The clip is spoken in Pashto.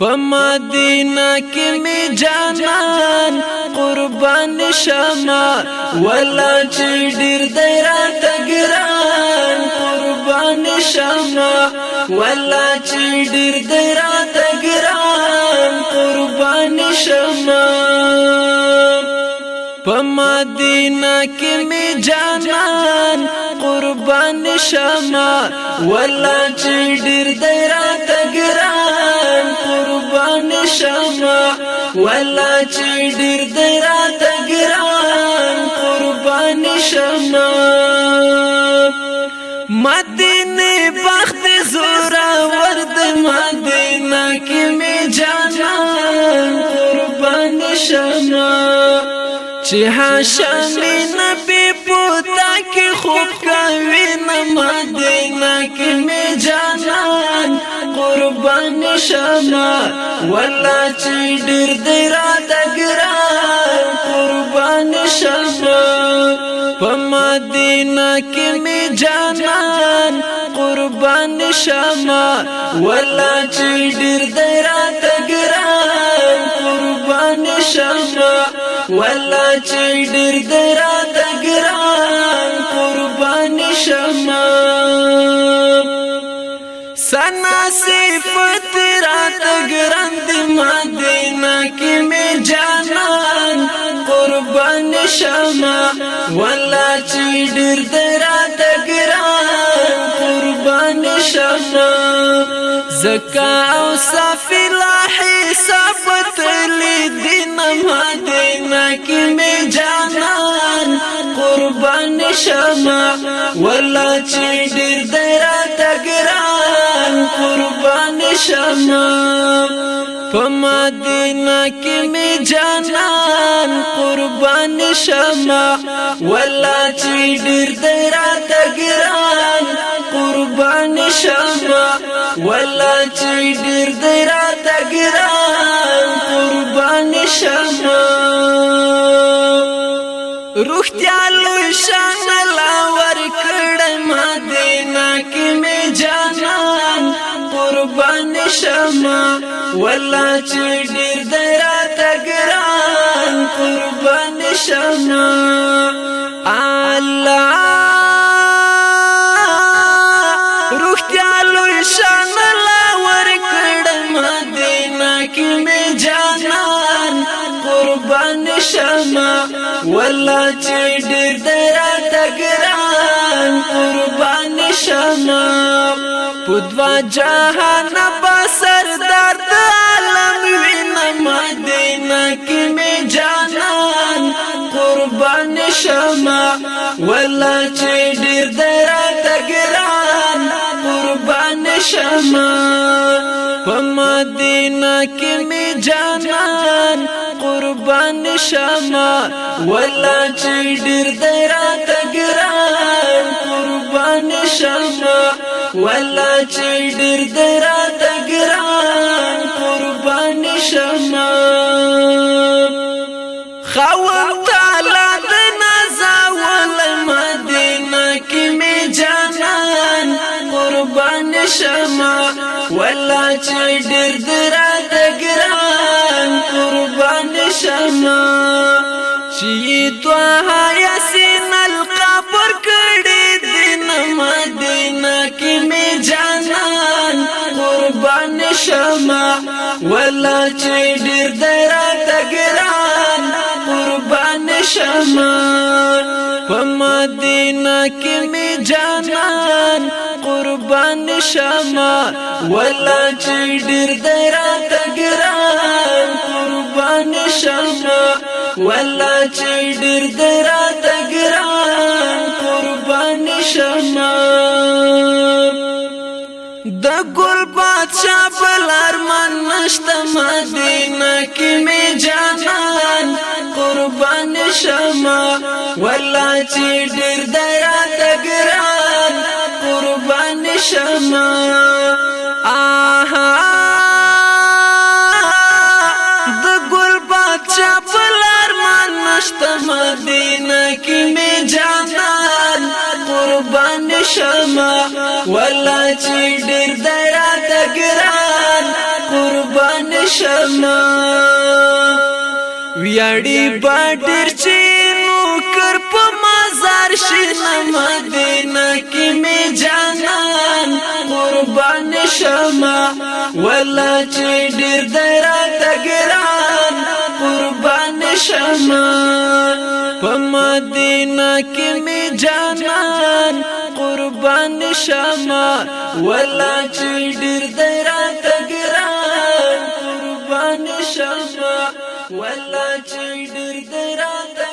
په مدینه کې می جانان قربان شمه ولا چې ډیر دی راته ګران قربان شمه ولا چې ډیر دی راته ګران قربان شمه په مدینه کې می جانان قربان شمه ولا چې ډیر دی راته ګران قربان شمه ولا چې ډیر دی راته ګران قربان شمه مدینه بخت زورا ورد مدینه کې می جانان قربان شمه چې هاشمي نبی پوتا کې خوب کوي نه مدینه کې می جانان قربان شمه ولا چې ډیر دی راته ګران قربان شمه په مدینه کې می جانان قربان شمه ولا چې ډیر دی راته ګران قربان شمه ولا چې ډیر دی راته ګران قربان شمه سنا صفت راته ګران دی مدینه کې می جانان قربان شمه ولا چې ډیر دی راته ګران قربان شمه زکا او صافی لا حساب لیدین مدینه کې می جانان قربان شمه ولا چې ډیر دی راته ګران قربان شمه په مدینه کې می جانان قربان شمه ولا چې ډیر دی راته ګران قربان شمه ولا چې ډیر دی راته ګران قربان شمه روحتیا لوی شان لا ور کړ مدینه کې می جانان قربان شمه ولا چې ډیر دی راته ګران قربان شمه الله روحتیا لوی شان لا ور کړ مدینه کې می جانان قربان شمه ولا چې ډیر دی راته ګران قربان شمه پدوا جهان با سردار د عالم وینم مدینه کې می جانان قربان شمه ولا چې ډیر دی راته ګران قربان شمه په مدینه کې می جانان قربان شمه ولا چې ډیر دی راته ګران قربان شمه ولا چې ډیر دی راته ګران قربان شمه خوم تعالی د نازول مدینه کې می جانان قربان شمه ولا چې ډیر دی راته ګران قربان شمه چې توها یاسین القبر کړي دین مدینه کې می جانان قربان شمه ولا چې ډیر دی راته ګران قربان شمه په مدینه کې می جانان قربان شمه ولا چې ډیر دی راته ګران قربان شمه ولا چې ډیر دی راته ګران قربان شمه د ګل بادشاہ بل ارمان نشته مدینه کې می جانان قربان شمه ولا چې ډیر دی راته ګران قربان شمه آها د ګل بادشاہ بل ارمان نشته مدینه کې می جانان قربان شمه ولا چې ډیر دی راته ګران قربان شما ویاړي باډر چې نوکر په مزار شنه مدینه کې می جانان قربان شما ولا چې ډېر دراته ګران قربان شما په مدینه کې می جانان قربان شما ولا چې ډېر دراته ګران قربان شما ولا چې ډېر دراته